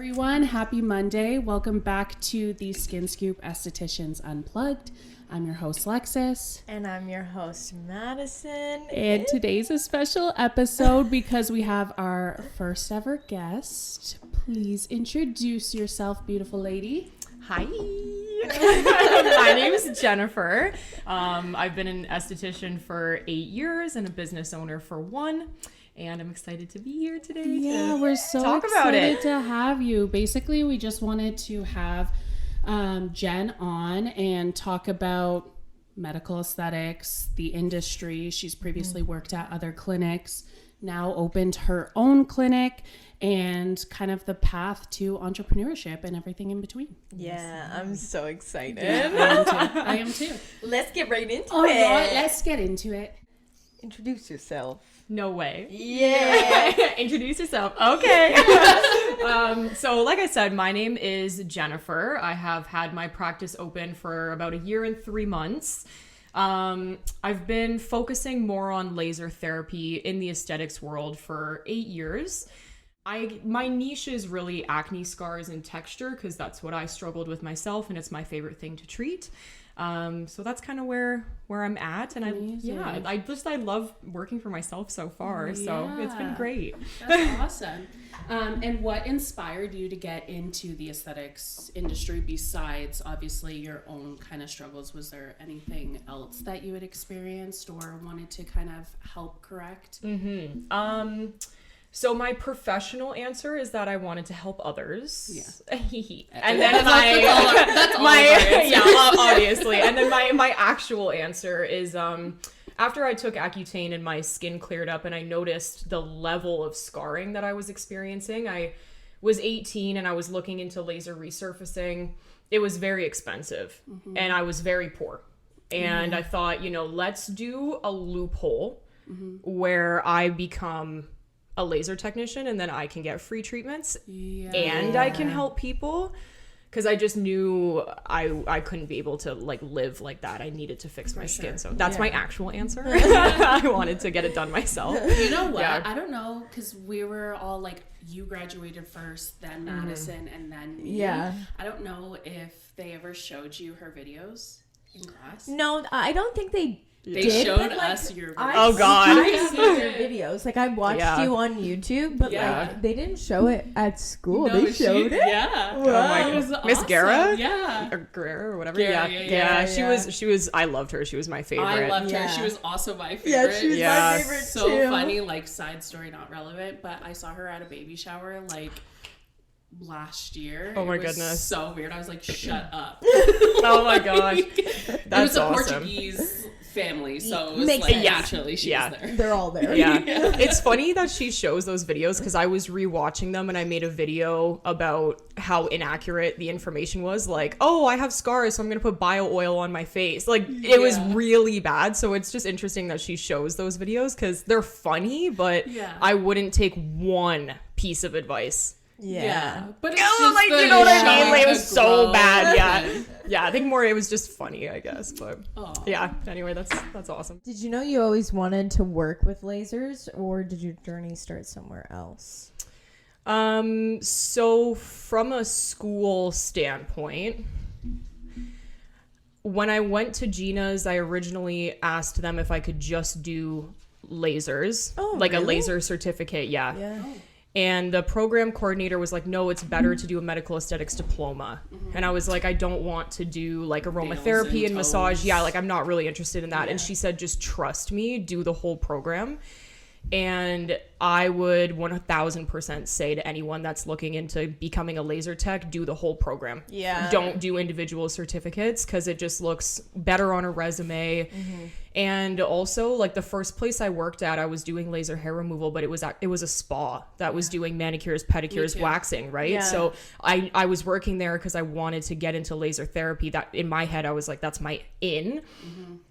everyone. Happy Monday. Welcome back to the Skin Scoop Aestheticians Unplugged. I'm your host, Lexis. And I'm your host, Madison. And today's a special episode because we have our first ever guest. Please introduce yourself, beautiful lady. Hi. My name is Jennifer. I've been an esthetician for 8 years and a business owner for 1. And I'm excited to be here today. Yeah, we're so talk about excited it. to have you. Basically, we just wanted to have Jen on and talk about medical aesthetics, the industry. She's previously worked at other clinics, now opened her own clinic, and kind of the path to entrepreneurship and everything in between. Yeah, I'm so excited. Yeah, I am too. Let's get right into it. All right, let's get into it. Introduce yourself. No way. Yeah. Introduce yourself. Okay. So like I said, my name is Jennifer. I have had my practice open for about 1 year and 3 months. I've been focusing more on laser therapy in the aesthetics world for 8 years. My niche is really acne scars and texture because that's what I struggled with myself, and it's my favorite thing to treat. So that's kind of where I'm at, and I love working for myself so far. So it's been great. That's awesome. And what inspired you to get into the aesthetics industry besides obviously your own kind of struggles? Was there anything else that you had experienced or wanted to kind of help correct? So my professional answer is that I wanted to help others. Yeah. And then obviously. And then my actual answer is after I took Accutane and my skin cleared up and I noticed the level of scarring that I was experiencing. I was 18 and I was looking into laser resurfacing. It was very expensive and I was very poor. And I thought, let's do a loophole where I become a laser technician and then I can get free treatments and I can help people, because I just knew I couldn't be able to live like that. I needed to fix my skin. So that's my actual answer. I wanted to get it done myself. You know what? Yeah. I don't know, because we were all like, you graduated first, then Madison, and then me. Yeah. I don't know if they ever showed you her videos in class. No, I don't think they They showed us your videos. Oh, God. I've seen your videos. I watched you on YouTube, but they didn't show it at school. No, they showed it? Yeah. Wow. Oh my God. Was Miss awesome. Guerra? Yeah. Or Guerra or whatever. Guerra, yeah. She was, I loved her. She was my favorite. I loved her. Yeah. She was also my favorite. Yeah, she was my favorite so too. funny, side story, not relevant, but I saw her at a baby shower, last year. Oh my goodness. goodness. So weird. I was like, shut up. Oh my gosh. It was a awesome. Portuguese family, so it was Makes sense. naturally she was there. They're all there. Yeah. It's funny that she shows those videos because I was rewatching them and I made a video about how inaccurate the information was. Oh, I have scars, so I'm going to put bio oil on my face. It was really bad. So it's just interesting that she shows those videos because they're funny, but I wouldn't take one piece of advice. Yeah. But it's just just you know what I mean? It was the so growth bad. Yeah. and- Yeah, I think more it was just funny, I guess. But Aw. yeah, anyway, that's awesome. Did you know you always wanted to work with lasers, or did your journey start somewhere else? So from a school standpoint, when I went to Gina's, I originally asked them if I could just do lasers, Oh, a really? laser certificate. Yeah. Yeah. And the program coordinator was like, no, it's better to do a medical aesthetics diploma. And I was like, I don't want to do aromatherapy and massage. toes. Yeah, I'm not really interested in that. And she said, just trust me, do the whole program. And I would 1000% say to anyone that's looking into becoming a laser tech, do the whole program. Yeah. Don't do individual certificates because it just looks better on a resume. And also, the first place I worked at, I was doing laser hair removal, but it was a spa that was doing manicures, pedicures, waxing, right? Yeah. So I was working there because I wanted to get into laser therapy. That in my head, I was like, that's my in,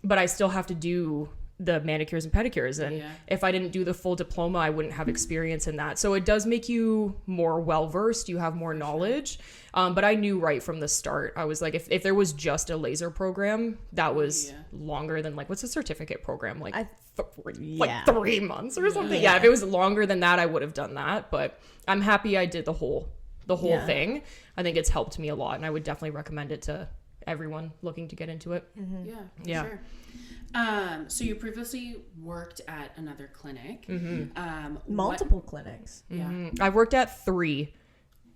but I still have to do the manicures and pedicures, and if I didn't do the full diploma, I wouldn't have experience in that. So it does make you more well-versed, you have more knowledge, but I knew right from the start, I was like, if there was just a laser program that was longer than what's a certificate program, 3 months or something. Yeah, if it was longer than that, I would have done that, but I'm happy I did the whole the whole thing. I think it's helped me a lot, and I would definitely recommend it to everyone looking to get into it. Yeah, sure. So you previously worked at another clinic. Multiple clinics. Yeah. I've worked at 3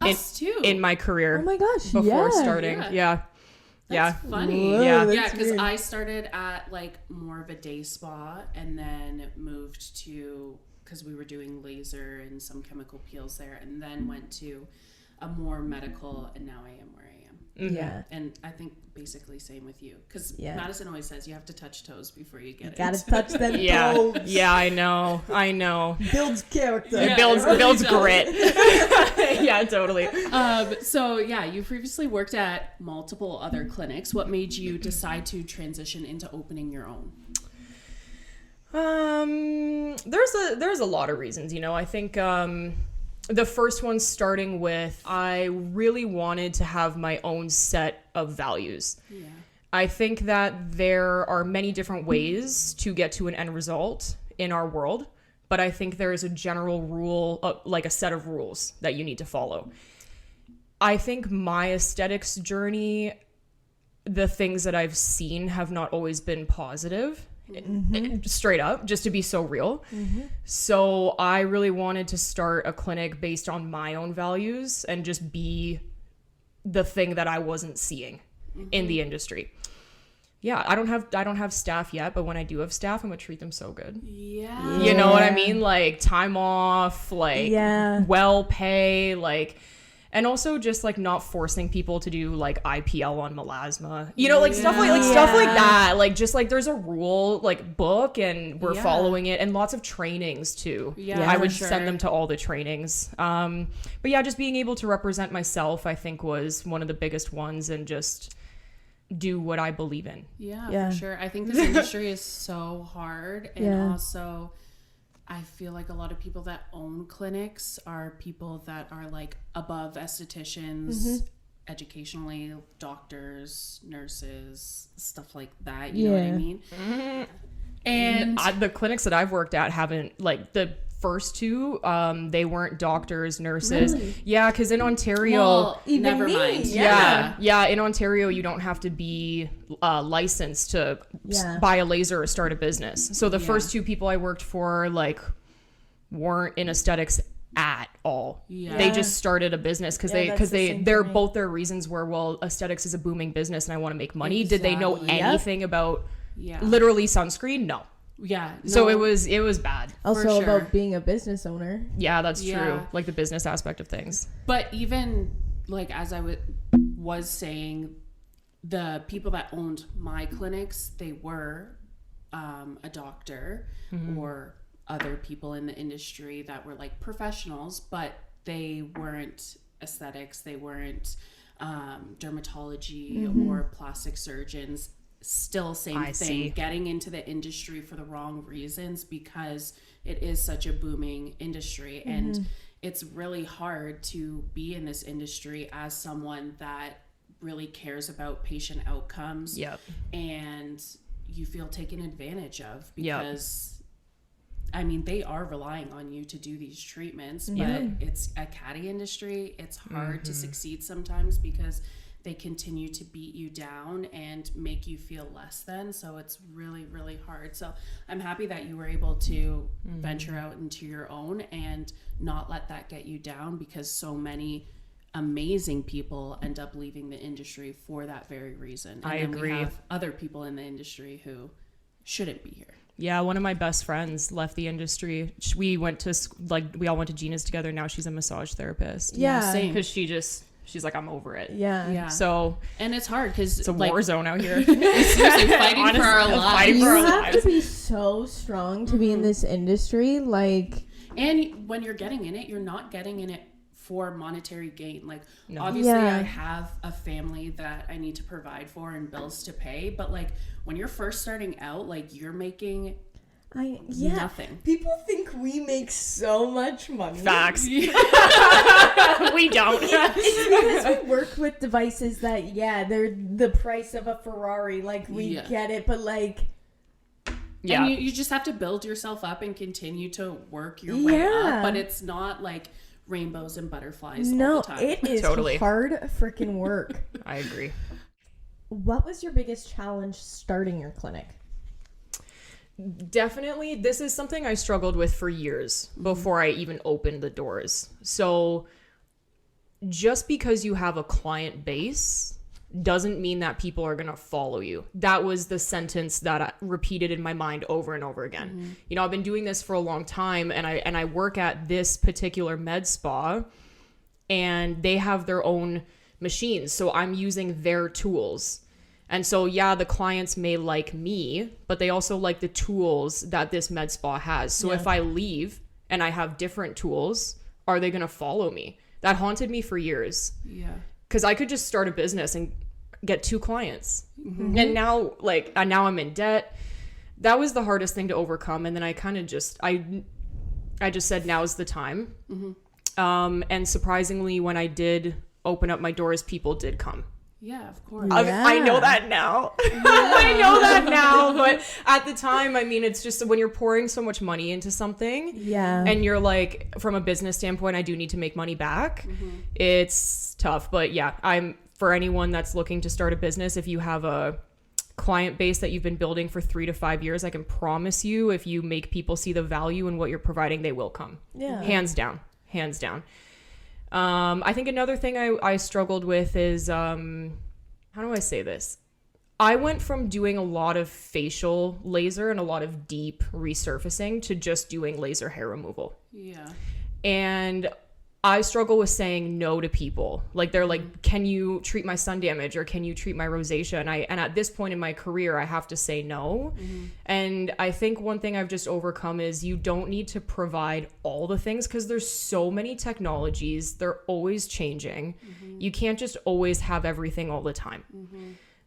Us too. in my career. Oh my gosh, before starting. Yeah. That's funny. Whoa, Yeah. that's Yeah, because weird. I started at like more of a day spa and then moved to, because we were doing laser and some chemical peels there, and then went to a more medical, and now I am where I am. Yeah. And I think basically same with you, because Yeah. Madison always says you have to touch toes before you get it. Gotta touch them Yeah. toes. Yeah, I know. Builds character. It builds really grit. Yeah, totally. So yeah, you previously worked at multiple other clinics. What made you decide to transition into opening your own? There's a lot of reasons, you know. I think the first one starting with, I really wanted to have my own set of values. Yeah. I think that there are many different ways to get to an end result in our world, but I think there is a general rule, like a set of rules that you need to follow. I think my aesthetics journey, the things that I've seen have not always been positive. Straight up, just to be so real. So I really wanted to start a clinic based on my own values and just be the thing that I wasn't seeing in the industry. Yeah, I don't have staff yet, but when I do have staff, I'm gonna treat them so good. Yeah. You know what I mean? Like time off, like well pay, like, and also just like not forcing people to do like IPL on melasma, you know, like stuff like that. Like just like there's a rule like book and we're following it, and lots of trainings too. Yeah, I would for send sure. them to all the trainings. But yeah, just being able to represent myself, I think, was one of the biggest ones, and just do what I believe in. Yeah, for sure. I think this industry is so hard, and also I feel like a lot of people that own clinics are people that are like above estheticians, educationally, doctors, nurses, stuff like that. You know what I mean? And the clinics that I've worked at haven't, like the first 2, they weren't doctors, nurses. Really? Yeah, because in Ontario, well, even never me, mind. yeah, in Ontario, you don't have to be licensed to buy a laser or start a business. So the first 2 people I worked for, like, weren't in aesthetics at all. Yeah. They just started a business because that's the same for me. both their reasons were, well, aesthetics is a booming business and I want to make money. Did they know Exactly. anything about Yeah. literally sunscreen? No. Yeah. So no. it was bad. Also For sure. about being a business owner. Yeah, that's true. Yeah. Like the business aspect of things. But even like as I was saying, the people that owned my clinics, they were a doctor or other people in the industry that were like professionals, but they weren't aesthetics, they weren't dermatology or plastic surgeons. Still same I thing, see. getting into the industry for the wrong reasons because it is such a booming industry, and it's really hard to be in this industry as someone that really cares about patient outcomes. Yep. And you feel taken advantage of because I mean, they are relying on you to do these treatments, but it's a catty industry. It's hard to succeed sometimes because they continue to beat you down and make you feel less than. So it's really, really hard. So I'm happy that you were able to venture out into your own and not let that get you down, because so many amazing people end up leaving the industry for that very reason. And I then agree. We have other people in the industry who shouldn't be here. Yeah, one of my best friends left the industry. We went to we all went to Gina's together. Now she's a massage therapist. Yeah. Same. Because she's like, I'm over it. Yeah. So And it's hard because it's a war zone out here. seriously fighting for our Honestly, lives. fighting for You our have lives. to be so strong to be in this industry. Like, And when you're getting in it, you're not getting in it for monetary gain. Like, No. obviously Yeah. I have a family that I need to provide for and bills to pay, but like when you're first starting out, like you're making nothing. People think we make so much money. Facts. We don't. It's because we work with devices that, they're the price of a Ferrari. Like, we get it, but like, Yeah. And you just have to build yourself up and continue to work your way up. But it's not like rainbows and butterflies all No, the time. it is Totally. hard freaking work. I agree. What was your biggest challenge starting your clinic? Definitely, this is something I struggled with for years before I even opened the doors. So just because you have a client base doesn't mean that people are going to follow you. That was the sentence that I repeated in my mind over and over again. You know, I've been doing this for a long time, and I work at this particular med spa, and they have their own machines. So I'm using their tools. And so, yeah, the clients may like me, but they also like the tools that this med spa has. So if I leave and I have different tools, are they going to follow me? That haunted me for years. Yeah. Because I could just start a business and get 2 clients. And now, now I'm in debt. That was the hardest thing to overcome. And then I kind of just, I just said, now's the time. And surprisingly, when I did open up my doors, people did come. Yeah, of course. I know that now. I know that now. But at the time, I mean, it's just when you're pouring so much money into something. Yeah. And you're like, from a business standpoint, I do need to make money back. It's tough. But yeah, for anyone that's looking to start a business, if you have a client base that you've been building for 3 to 5 years, I can promise you, if you make people see the value in what you're providing, they will come. Yeah. Hands down. I think another thing I struggled with is, how do I say this? I went from doing a lot of facial laser and a lot of deep resurfacing to just doing laser hair removal. Yeah. And I struggle with saying no to people. Like, they're like, can you treat my sun damage, or can you treat my rosacea? And at this point in my career, I have to say no. And I think one thing I've just overcome is you don't need to provide all the things, because there's so many technologies. They're always changing. You can't just always have everything all the time.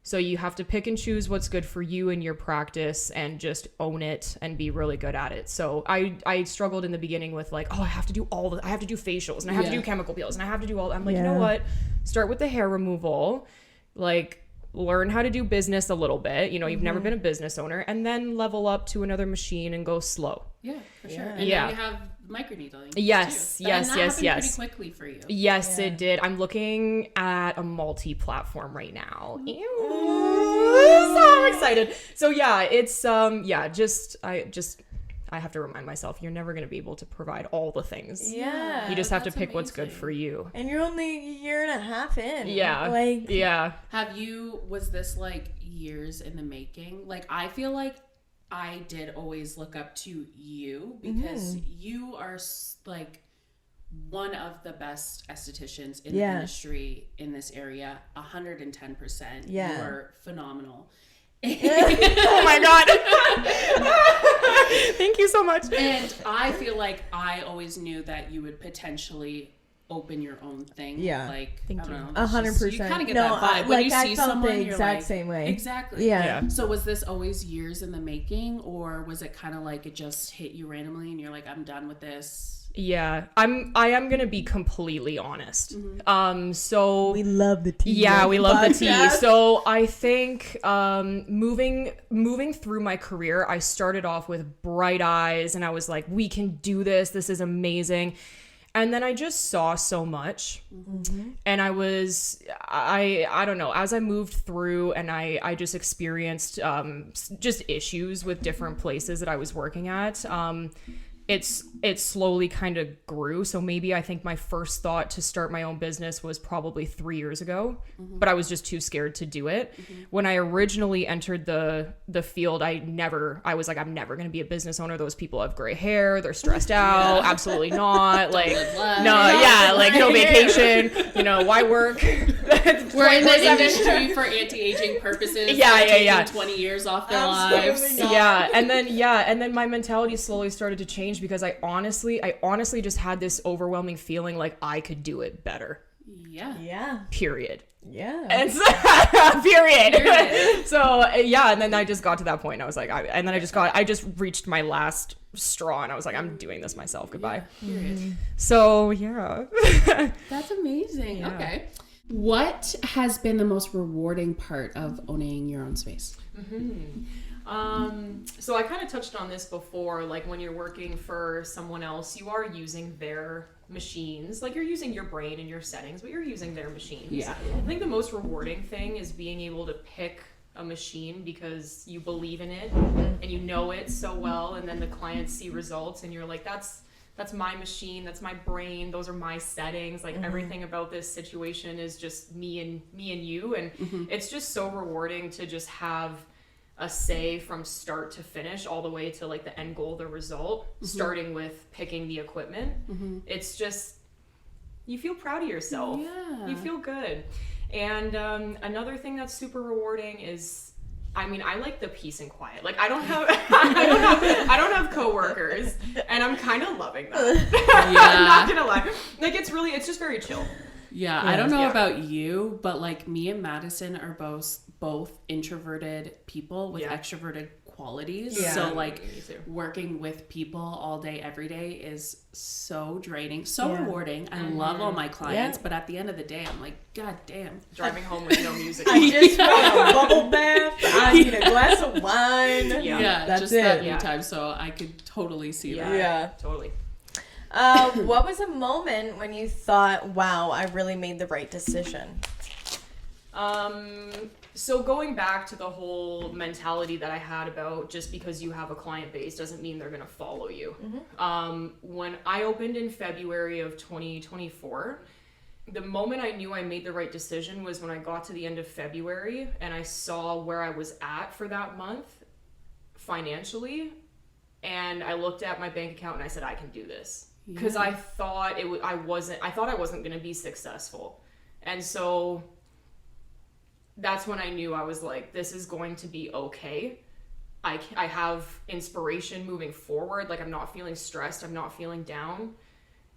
So you have to pick and choose what's good for you and your practice, and just own it and be really good at it. So I struggled in the beginning with like, I have to do I have to do facials, and I have to do chemical peels, and I have to do all. I'm like, you know what? Start with the hair removal, like learn how to do business a little bit. You know, you've never been a business owner, and then level up to another machine and go slow. Yeah, for sure. And Yeah. then you have microneedling. Yes, too. yes, And that yes, happened yes. pretty quickly for you. Yes, it did. I'm looking at a multi-platform right now. Ew. So excited. So yeah, it's I have to remind myself, you're never going to be able to provide all the things. Yeah. You just have to That's pick what's good amazing. for you. And you're only a year and a half in. Yeah. Like, Yeah. Was this like years in the making? Like, I feel like I did always look up to you, because you are like one of the best estheticians in the industry in this area. 110%. Yeah. You are phenomenal. Oh my God. Thank you so much. And I feel like I always knew that you would potentially open your own thing. Yeah. Like, Thank I don't you. know. it's 100%. just- You kind of get No, that vibe. When like, you I see felt someone, the you're exact like, same way. Exactly. Yeah. So was this always years in the making, or was it kind of like it just hit you randomly and you're like, I'm done with this? Yeah. I am going to be completely honest. So We love the tea. yeah, on we the love the tea. podcast. So I think moving through my career, I started off with bright eyes, and I was like, we can do this. This is amazing. And then I just saw so much, and I don't know, as I moved through, and I just experienced just issues with different places that I was working at. It slowly kind of grew. So maybe I think my first thought to start my own business was probably 3 years ago, but I was just too scared to do it. When I originally entered the field, I was like, I'm never going to be a business owner. Those people have gray hair. They're stressed out. Absolutely not. Like, no vacation. You know, why work? We're in the industry for anti-aging purposes. Yeah. Taking 20 years off their lives. not. And then my mentality slowly started to change, because I honestly just had this overwhelming feeling like I could do it better. Yeah. Period. Yeah. And so, period. So yeah, and then I just got to that point, and I was like, I just reached my last straw, and I was like, I'm doing this myself. Goodbye. Period. So yeah. That's amazing. Yeah. Okay. What has been the most rewarding part of owning your own space? So I kind of touched on this before, like when you're working for someone else, you are using their machines. Like you're using your brain and your settings, but you're using their machines. Yeah. I think the most rewarding thing is being able to pick a machine because you believe in it and you know it so well, and then the clients see results and you're like, that's my machine, that's my brain, those are my settings, like everything about this situation is just me and you, and it's just so rewarding to just have a say from start to finish, all the way to like the end goal, the result, starting with picking the equipment. It's just, you feel proud of yourself. Yeah. You feel good. And another thing that's super rewarding is, I mean, I like the peace and quiet. Like I don't have coworkers, and I'm kind of loving that. Yeah. I'm not gonna lie. Like it's just very chill. Yeah, I don't know about you, but like me and Madison are both introverted people with extroverted qualities. Yeah. So like working with people all day, every day is so draining, so rewarding. I love all my clients, but at the end of the day, I'm like, God damn. Driving home with no music. I just want a bubble bath. I need a glass of wine. Yeah, that's just it. that me time. So I could totally see that. Yeah. Totally. What was a moment when you thought, wow, I really made the right decision? So going back to the whole mentality that I had about just because you have a client base doesn't mean they're going to follow you. When I opened in February of 2024, the moment I knew I made the right decision was when I got to the end of February and I saw where I was at for that month financially. And I looked at my bank account and I said, I can do this. Because I thought I wasn't going to be successful. And so that's when I knew I was like, this is going to be okay. I have inspiration moving forward. Like I'm not feeling stressed. I'm not feeling down.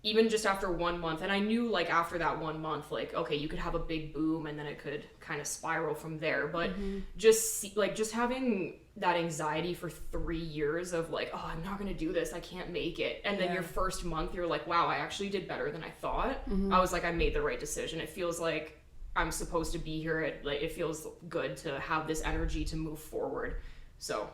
Even just after 1 month. And I knew like after that 1 month, like, okay, you could have a big boom and then it could kind of spiral from there. But just having that anxiety for 3 years of like, oh, I'm not going to do this. I can't make it. And then your first month, you're like, wow, I actually did better than I thought. I was like, I made the right decision. It feels like I'm supposed to be here. It feels good to have this energy to move forward. So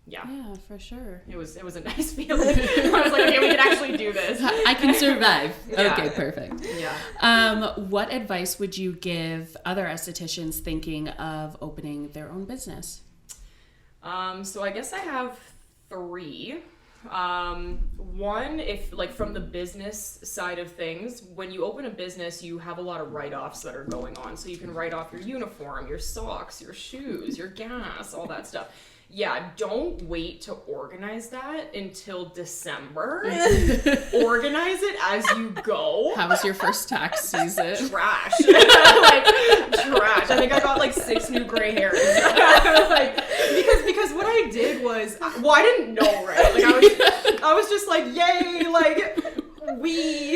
yeah, for sure. It was a nice feeling. I was like, okay, we can actually do this. I can survive. Yeah. Okay, perfect. Yeah. What advice would you give other estheticians thinking of opening their own business? So I guess I have 3. One, if like from the business side of things, when you open a business, you have a lot of write-offs that are going on. So you can write off your uniform, your socks, your shoes, your gas, all that stuff. Yeah, don't wait to organize that until December. Organize it as you go. How was your first tax season? Trash. Like, trash. I think I got like 6 new gray hairs. Like, because what I did was, well, I didn't know, right? Like I was just like, yay, like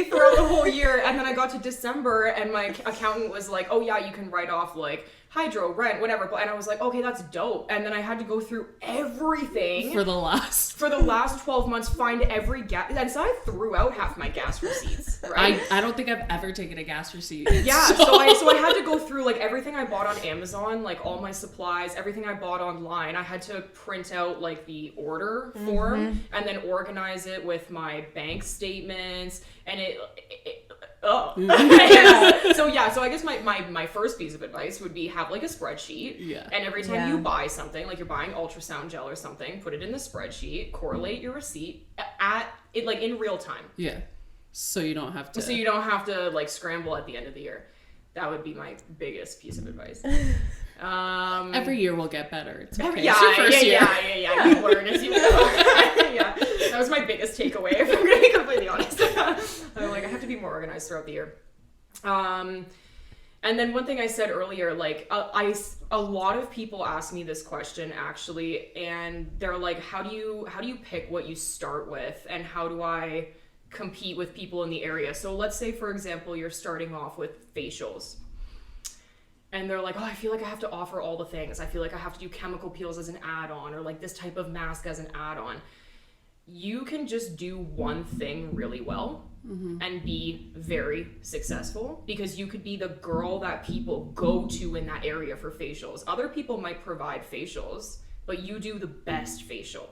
throughout the whole year. And then I got to December and my accountant was like, oh yeah, you can write off like hydro, rent, whatever. And I was like, okay, that's dope. And then I had to go through everything For the last 12 months, find every gas. And so I threw out half my gas receipts, right? I don't think I've ever taken a gas receipt. Yeah, so I had to go through like everything I bought on Amazon, like all my supplies, everything I bought online. I had to print out like the order form and then organize it with my bank statements, and so I guess my first piece of advice would be have like a spreadsheet. Yeah. And every time you buy something, like you're buying ultrasound gel or something, put it in the spreadsheet, correlate your receipt at it like in real time. Yeah. So you don't have to. So you don't have to like scramble at the end of the year. That would be my biggest piece of advice. Every year will get better. It's okay. Yeah, It's your first year. Yeah. You learn as you go. Yeah, that was my biggest takeaway, if I'm going to be completely honest. I'm like, I have to be more organized throughout the year. And then one thing I said earlier, like a lot of people ask me this question actually, and they're like, how do you pick what you start with, and how do I compete with people in the area? So let's say, for example, you're starting off with facials. And they're like, oh, I feel like I have to offer all the things. I feel like I have to do chemical peels as an add-on, or like this type of mask as an add-on. You can just do one thing really well and be very successful, because you could be the girl that people go to in that area for facials. Other people might provide facials, but you do the best facial.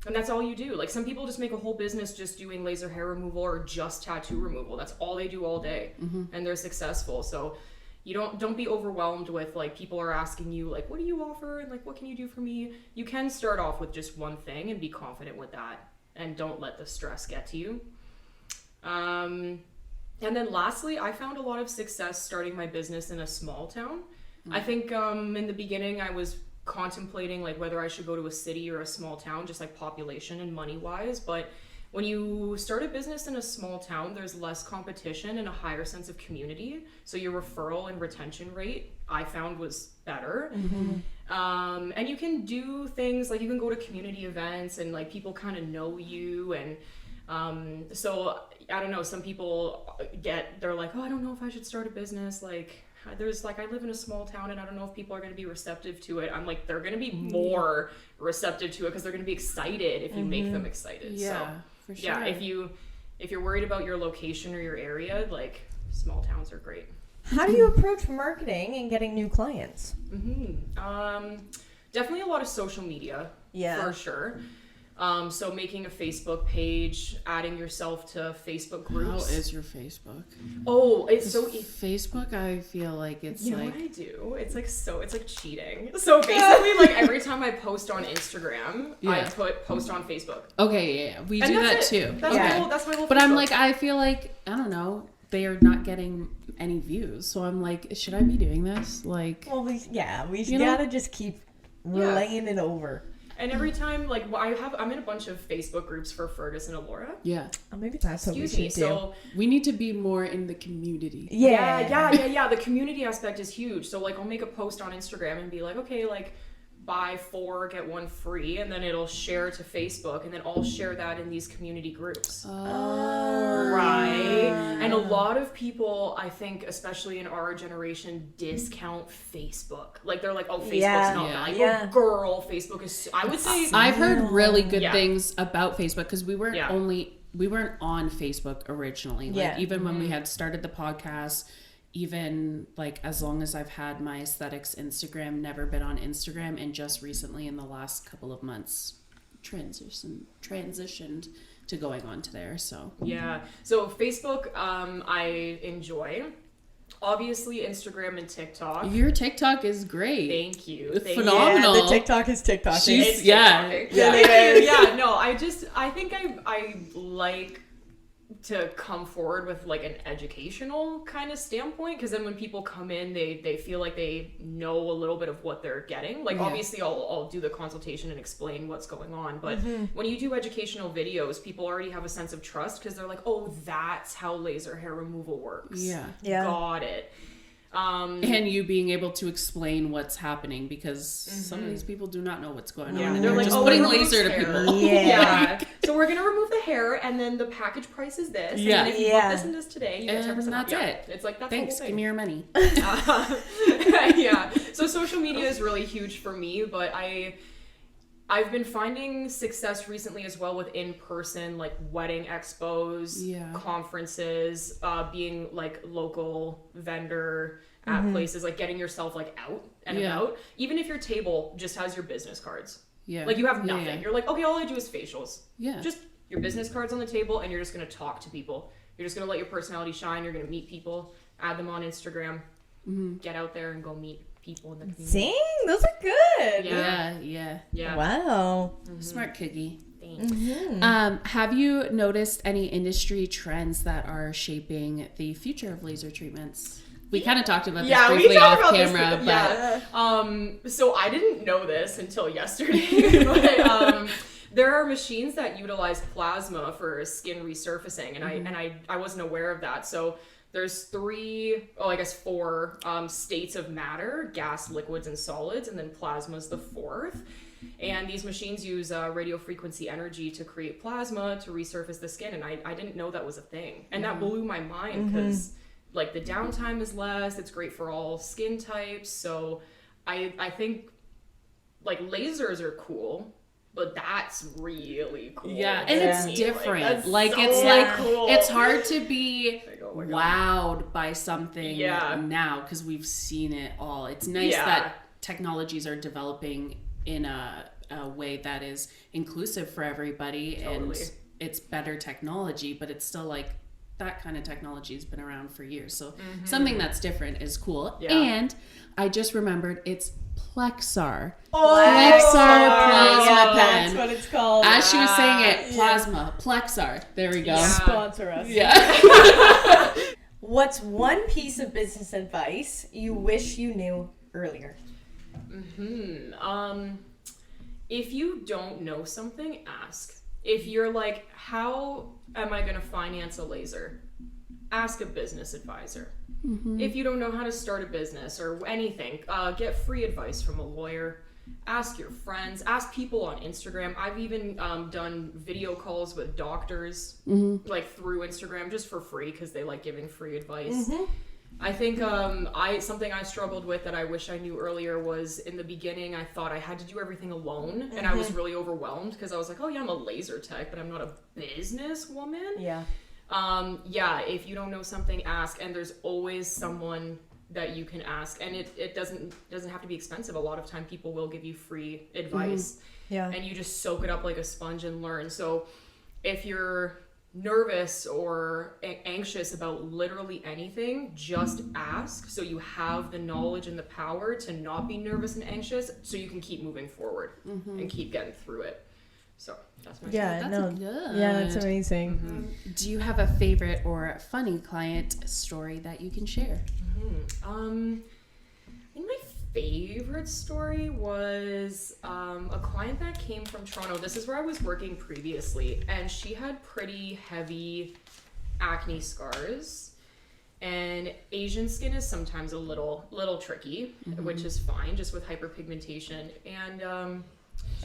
And that's all you do. Like, some people just make a whole business just doing laser hair removal or just tattoo removal. That's all they do all day, and they're successful. So you don't be overwhelmed with, like, people are asking you, like, what do you offer, and like, what can you do for me? You can start off with just one thing and be confident with that, and don't let the stress get to you. And then lastly, I found a lot of success starting my business in a small town. I think in the beginning I was contemplating, like, whether I should go to a city or a small town, just like population and money wise. But when you start a business in a small town, there's less competition and a higher sense of community. So your referral and retention rate, I found, was better. And you can do things like, you can go to community events and, like, people kind of know you. And so I don't know, some people they're like, oh, I don't know if I should start a business. Like, I live in a small town and I don't know if people are going to be receptive to it. I'm like, they're going to be more receptive to it, because they're going to be excited if you make them excited. Yeah, so, for sure. yeah, if you're worried about your location or your area, like, small towns are great. How do you approach marketing and getting new clients? Definitely a lot of social media, for sure. So making a Facebook page, adding yourself to Facebook groups. How is your Facebook? Oh, it's so Facebook, I feel like it's you know like... what I do? It's like cheating. So basically, like, every time I post on Instagram, I post on Facebook. Okay, yeah, we do that too. That's my whole But Facebook. I'm like, I feel like, I don't know, they are not getting any views. So I'm like, should I be doing this? Like, well, we gotta just keep laying it over. And every time, like, I'm in a bunch of Facebook groups for Fergus and Alora. yeah. Oh, maybe that's what we should do. So We need to be more in the community. yeah. The community aspect is huge. So, like, I'll make a post on Instagram and be like, okay, like, buy 4 get 1 free, and then it'll share to Facebook, and then I'll share that in these community groups. Right? And a lot of people, I think, especially in our generation, discount Facebook. Like, they're like, oh, Facebook's not that. Like, oh, girl, Facebook is... I would say... I've heard really good things about Facebook, because we weren't Yeah. on Facebook originally. Like, even when we had started the podcast, even like as long as I've had my aesthetics Instagram, never been on Instagram, and just recently in the last couple of months transitioned to going on to there. So so Facebook I enjoy. Obviously Instagram and TikTok. Your TikTok is great. Thank you. It's phenomenal. Yeah, the TikTok is TikTok. It's yeah. No, I think I like to come forward with, like, an educational kind of standpoint, because then when people come in, they feel like they know a little bit of what they're getting. Like, obviously I'll do the consultation and explain what's going on, but when you do educational videos, people already have a sense of trust, because they're like, oh, that's how laser hair removal works. Got it. And you being able to explain what's happening, because some of these people do not know what's going on, and they're like, just oh, putting laser to people. So we're gonna remove the hair, and then the package price is this. And then if you book this and this today, you get 10% and that's it. It's like, that's Thanks, the whole thing. give me your money. So social media is really huge for me, but I've been finding success recently as well with in-person, like, wedding expos, conferences, being, like, local vendor at places, like, getting yourself, like, out and about. Even if your table just has your business cards. Like, you have nothing. You're like, okay, all I do is facials. Just your business cards on the table, and you're just going to talk to people. You're just going to let your personality shine. You're going to meet people, add them on Instagram, get out there and go meet people in the community. Dang, those are good. Yeah. Wow. Smart cookie. Thanks. Have you noticed any industry trends that are shaping the future of laser treatments? We kind of talked about this briefly off camera, but so I didn't know this until yesterday, but there are machines that utilize plasma for skin resurfacing, and I wasn't aware of that. So there's 4 states of matter: gas, liquids, and solids, and then plasma is the 4th. And these machines use radio frequency energy to create plasma to resurface the skin, and I didn't know that was a thing, and that blew my mind, because like, the downtime is less. It's great for all skin types. So I think, like, lasers are cool, but that's really cool. Yeah, and Yeah. it's different. That's Like so it's like cool. it's hard to be Like, oh my God. wowed by something Yeah. now because we've seen it all. It's nice Yeah. that technologies are developing in a way that is inclusive for everybody, Totally. and it's better technology, but it's still like that kind of technology has been around for years. So something that's different is cool. Yeah. And I just remembered it's Plexar. Plexar Plasma yeah, pen. that's what it's called. As she was saying it, plasma, Plexar. There we go. Yeah. Sponsor us. Yeah. What's one piece of business advice you wish you knew earlier? If you don't know something, ask. If you're like, how am I going to finance a laser? Ask a business advisor. If you don't know how to start a business or anything, get free advice from a lawyer. Ask your friends. Ask people on Instagram. I've even done video calls with doctors, like through Instagram, just for free because they like giving free advice. I think something I struggled with that I wish I knew earlier was in the beginning I thought I had to do everything alone, and I was really overwhelmed because I was like, oh yeah, I'm a laser tech, but I'm not a business woman. Yeah. If you don't know something, ask, and there's always someone that you can ask, and it doesn't have to be expensive. A lot of time people will give you free advice, Yeah. and you just soak it up like a sponge and learn. So if you're nervous or anxious about literally anything, just ask so you have the knowledge and the power to not be nervous and anxious so you can keep moving forward and keep getting through it. So that's my Yeah, That's no. good. Yeah, that's amazing. Do you have a favorite or funny client story that you can share? I think my favorite story was a client that came from Toronto. This is where I was working previously, and she had pretty heavy acne scars. And Asian skin is sometimes a little tricky, which is fine, just with hyperpigmentation. And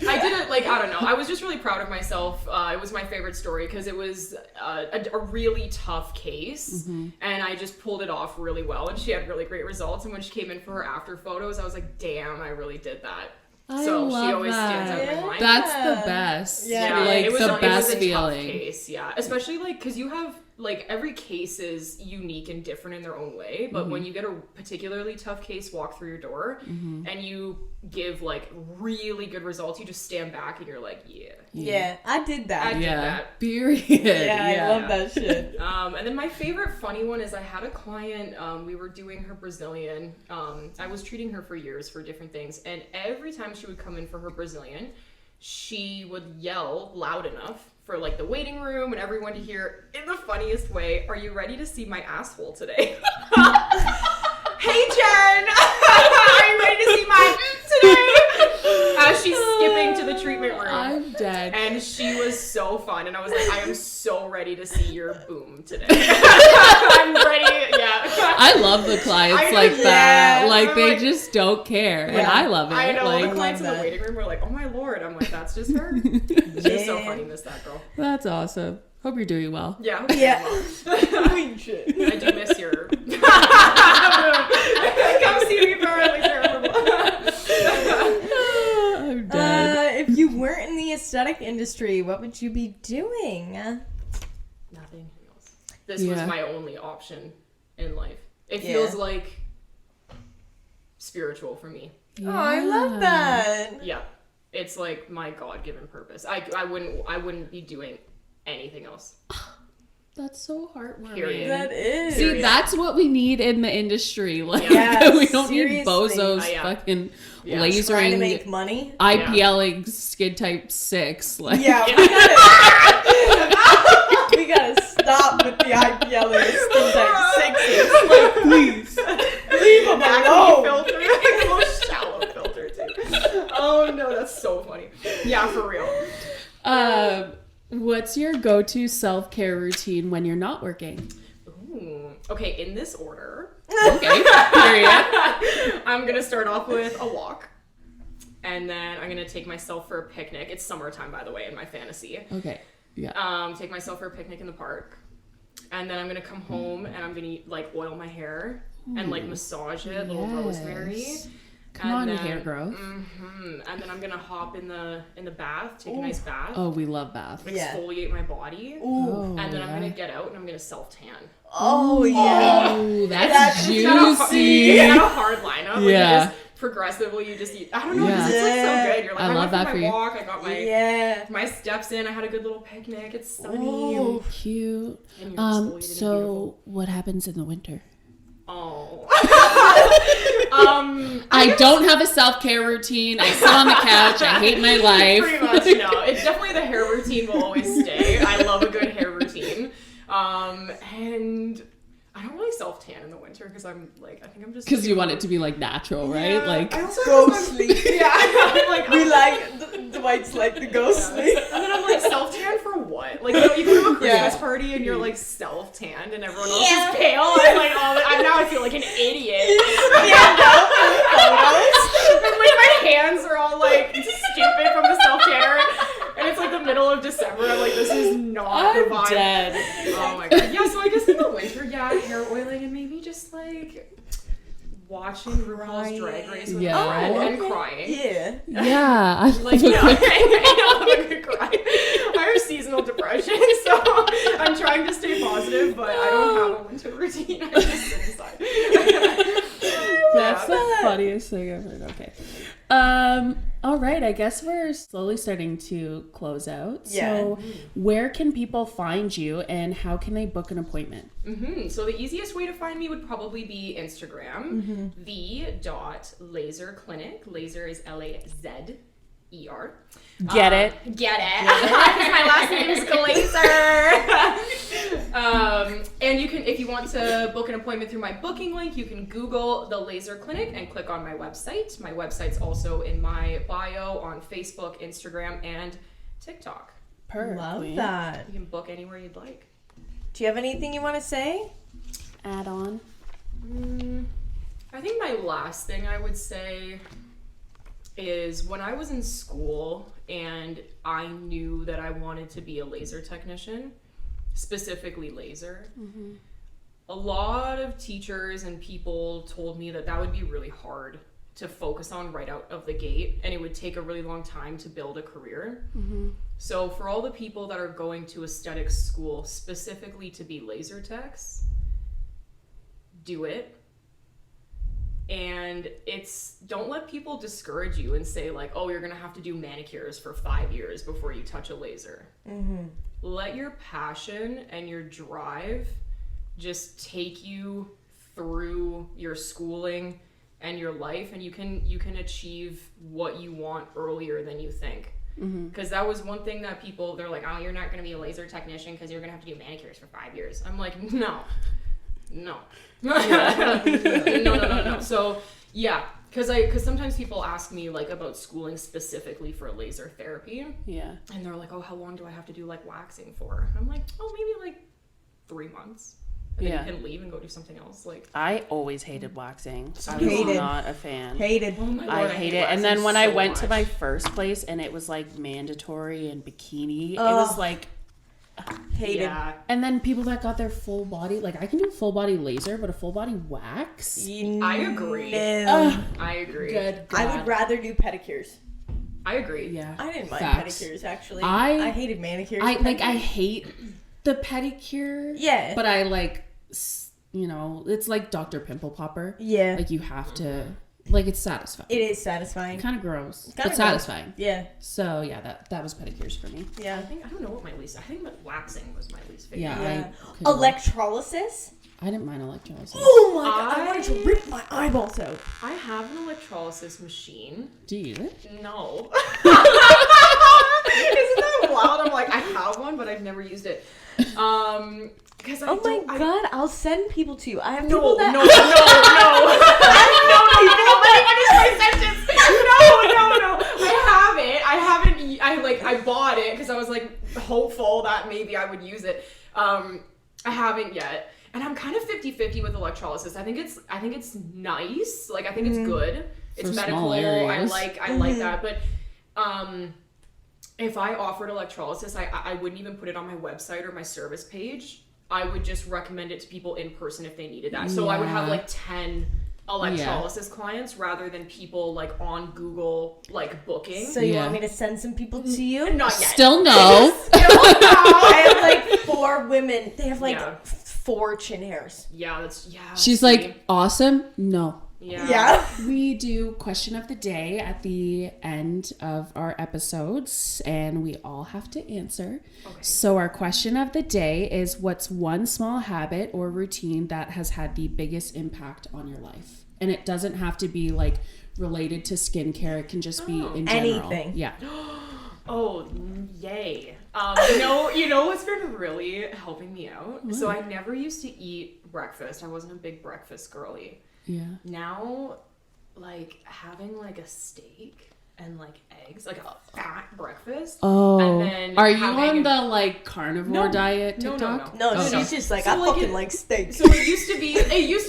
I did it, like, I don't know. I was just really proud of myself. It was my favorite story because it was a really tough case, and I just pulled it off really well, and she had really great results. And when she came in for her after photos, I was like, damn, I really did that. So she always stands out in my mind. That's the best. Yeah. Like it was the a best tough feeling. case, yeah. Especially like because you have like every case is unique and different in their own way. But when you get a particularly tough case walk through your door and you give like really good results, you just stand back and you're like, Yeah, I did that. I did Yeah. that. Period. I love that shit. And then my favorite funny one is I had a client, we were doing her Brazilian. I was treating her for years for different things. And every time she would come in for her Brazilian, she would yell loud enough for like the waiting room and everyone to hear in the funniest way, "Are you ready to see my asshole today?" Hey Jen! Are you ready to see my today? As she's skipping to the treatment room. I'm dead. And she was so fun. And I was like, I am so ready to see your boom today. I'm ready. Yeah. I love the clients I know, like that. yeah. Like I'm they like- just don't care. And I love it. I know. Like, The clients in the that. waiting room were like, oh my lord. I'm like, that's just her. She's so funny. Miss that girl. that's awesome. Hope you're doing well. Yeah. Yeah. I Shit. do miss your. Come see me for at least I'm dead. If you weren't in the aesthetic industry, what would you be doing? Nothing else. This was Yeah. my only option in life. It Yeah. feels like spiritual for me. Oh, I love that. Yeah. It's like my God-given purpose. I wouldn't be doing anything else. That's so heartwarming. Period. That is. See, Serious. that's what we need in the industry. Like, Yeah, we don't seriously. need bozos Yeah. fucking Yeah. Trying to lasering, make money. IPLing skin type 6. Like, Yeah, we gotta stop with the IPL and skin type 6s. Like, please. Leave them Acne alone. filter. Like a little shallow filter too. Oh no, that's so funny. Yeah, for real. What's your go-to self-care routine when you're not working? Ooh. Okay, in this order. Okay, period. I'm gonna start off with a walk. And then I'm gonna take myself for a picnic. It's summertime, by the way, in my fantasy. Okay, yeah. Take myself for a picnic in the park. And then I'm gonna come home and I'm gonna like oil my hair and like massage it, a little rosemary. Come on, hair growth. And then I'm gonna hop in the bath, take a nice bath. Oh, we love bath. Exfoliate my body. Ooh. And then I'm gonna get out and I'm gonna self tan. Oh yeah. Oh, that's juicy. It's not a hard lineup. Like, Yeah. you just progressively, you just eat. I don't know. This is like so good. You're like, I love went that for for my you. walk. I got my steps in. I had a good little picnic. It's sunny. Ooh. Cute. And you're exfoliated and beautiful. So what happens in the winter? Oh. I don't have a self-care routine. I sit on the couch. I hate my life. Pretty much, no. It's definitely the hair routine will always stay. I love a good hair routine. And I don't really self-tan in the winter because I'm like, I think I'm just... Because you want it to be like natural, right? Yeah, Like I also Go have- sleep. Yeah. I'm like, We like the whites like to go sleep. And then I'm like, self-tan for what? Like, you know, you go to a Christmas party and you're like self-tanned and everyone else is pale. And like, now I feel like an idiot. And like my hands are all like stupid from the self-tanner. And it's like the middle of December. I'm like, this is not the vibe. dead. Oh my god. Yeah, so I guess in the winter, hair oiling and maybe just like watching RuPaul's Drag Race with Yeah. a friend Oh, and crying. Yeah. Yeah. I Like, love yeah, a quick- I love a good cry. I have seasonal depression, so I'm trying to stay positive, but I don't have a winter routine. I just sit inside. That's the funniest thing I've heard. Okay. All right. I guess we're slowly starting to close out. Yeah. So where can people find you and how can they book an appointment? So the easiest way to find me would probably be Instagram, the.lazerclinic. Lazer is Lazer. Get it? Get it. Because my last name is Glazer. And you can, if you want to book an appointment through my booking link, you can Google the Lazer Clinic and click on my website. My website's also in my bio on Facebook, Instagram, and TikTok. Perfect. Love that. You can book anywhere you'd like. Do you have anything you want to say? Add on. I think my last thing I would say is when I was in school and I knew that I wanted to be a laser technician, specifically laser, a lot of teachers and people told me that would be really hard to focus on right out of the gate and it would take a really long time to build a career. So for all the people that are going to aesthetics school specifically to be laser techs, do it. And don't let people discourage you and say like, oh, you're gonna have to do manicures for 5 years before you touch a laser. Let your passion and your drive just take you through your schooling and your life, and you can achieve what you want earlier than you think. Because that was one thing that they're like, oh, you're not gonna be a laser technician because you're gonna have to do manicures for 5 years. I'm like, no. No. So yeah, because sometimes people ask me like about schooling specifically for laser therapy. Yeah. And they're like, oh, how long do I have to do like waxing for? I'm like, oh, maybe like 3 months. And then you can leave and go do something else. Like, I always hated waxing. I was Hated. not a fan. Hated. oh my I Lord, hate it. waxing And then when I so went to much. my first place and it was like mandatory and bikini, it was like, Hated. Yeah. and then people that got their full body, like I can do full body laser, but a full body wax? I agree. No. I agree. Good I God. would rather do pedicures. I agree. Yeah. I didn't mind Facts. pedicures actually. I hated manicures. I pedicures. hate the pedicure. Yeah. But I like, it's like Dr. Pimple Popper. Yeah. Like you have to, like it's satisfying. It is satisfying. Kind of gross, Kinda but gross. satisfying. Yeah. So yeah, that was pedicures for me. Yeah. I don't know what my least. I think that waxing was my least favorite. Yeah. Yeah. I couldn't- Electrolysis. I didn't mind electrolysis. Oh my god! I wanted to rip my eyeballs out. I have an electrolysis machine. Do you use it? No. Isn't that wild? I'm like, I have one, but I've never used it. Because Oh my god! I'll send people to you. I have No, people that. no. I haven't. I bought it because I was like hopeful that maybe I would use it. I haven't yet. And I'm kind of 50-50 with electrolysis. I think it's nice. Like I think it's good. It's For medical. small areas. I like that. But if I offered electrolysis, I wouldn't even put it on my website or my service page. I would just recommend it to people in person if they needed that. So I would have Yeah. like 10 electrolysis clients rather than people like on Google like booking. So you want me to send some people to you? Not yet. Still no. I have like 4 women. They have like 4 chin hairs. Yeah, She's like, awesome. No. Yeah. We do question of the day at the end of our episodes, and we all have to answer. Okay. So our question of the day is, what's one small habit or routine that has had the biggest impact on your life? And it doesn't have to be like related to skincare. It can just be in general. Anything. Yeah. Oh, yay. You know what's been really helping me out? What? So I never used to eat breakfast. I wasn't a big breakfast girly. Yeah. Now, like, having, like, a steak and, like, eggs, like a fat breakfast. Oh. And then are you on the, like, carnivore diet No, TikTok? she's just like, I fucking like steak. So it used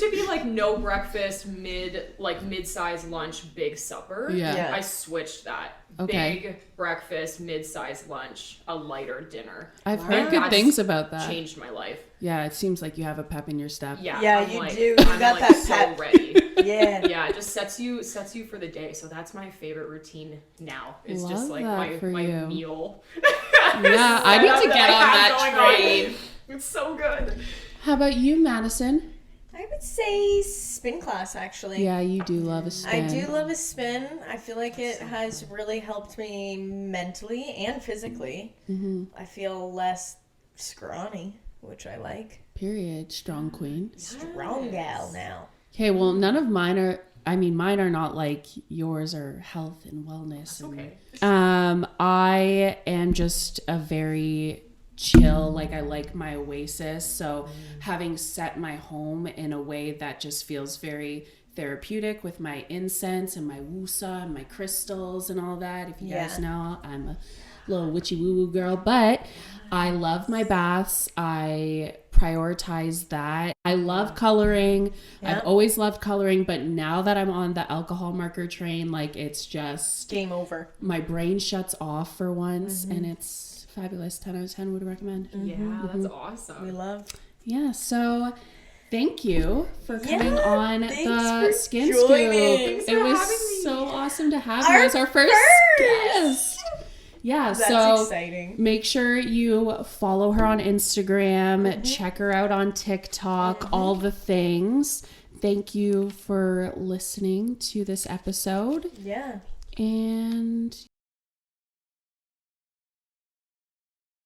to be, like, no breakfast, mid-size lunch, big supper. Yeah. I switched that. Okay. Big breakfast, mid-size lunch, a lighter dinner. I've heard good things about that. Changed my life. Yeah, it seems like you have a pep in your step. Yeah, you do. You got that pep. So ready. Yeah. Yeah, it just sets you for the day. So that's my favorite routine now. It's Love just like that my you. meal. Yeah, I need to get on that train. It's so good. How about you, Madison? I would say spin class, actually. Yeah, you do love a spin. I do love a spin. I feel like it has really helped me mentally and physically. Mm-hmm. I feel less scrawny, which I like. Period. Strong queen. Strong gal now. Okay, well, none of mine are, mine are not like yours or health and wellness. Okay. I am just a very chill, like I like my oasis. So having set my home in a way that just feels very therapeutic with my incense and my wusa and my crystals and all that. If you guys know, I'm a little witchy woo-woo girl, but I love my baths. I prioritize that. I love coloring. I've always loved coloring, but now that I'm on the alcohol marker train, like it's just game over. My brain shuts off for once, and it's fabulous. 10 out of 10 would recommend. Yeah, that's awesome. We love. Yeah, so thank you for coming on the Skin joining. Scoop. Thanks It for was having me. so awesome to have you as our first guest. Yeah, That's so exciting. Make sure you follow her on Instagram, check her out on TikTok, all the things. Thank you for listening to this episode. Yeah. And